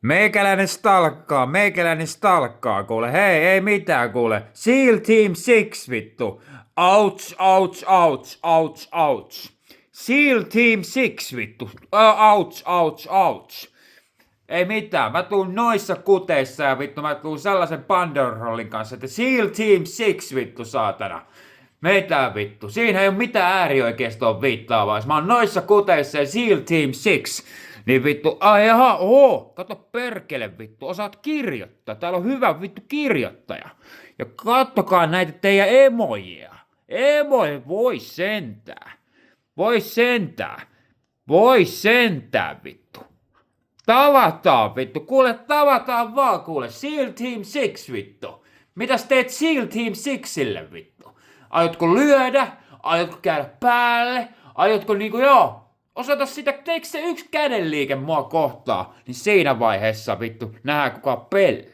Meikäläinen stalkkaa, kuule. Hei, ei mitään, kuule. SEAL Team 6, vittu. Ouch, ouch, ouch, ouch, ouch. SEAL Team 6, vittu. Ouch, ouch, ouch. Ei mitään, mä tuun noissa kuteissa ja vittu mä tuun sellaisen banderollin kanssa, että SEAL Team 6, vittu, saatana. Meitä vittu. Siinä ei oo mitään äärioikeistoon viittaavaa. Mä oon noissa kuteissa ja SEAL Team 6. Niin vittu, kato perkele vittu, osaat kirjoittaa. Täällä on hyvä vittu kirjoittaja. Ja kattokaa näitä teidän emojia. Emoja voi sentää. Voi sentää. Voi sentää vittu. Tavataan vittu, kuule tavataan vaan kuule. SEAL Team 6 vittu. Mitäs teet SEAL Team 6:lle vittu? Aiotko lyödä? Aiotko käydä päälle? Aiotko niinku osoita sitä, teekö se yksi kädenliike mua kohtaa? Niin siinä vaiheessa vittu nähdään kuka pelle.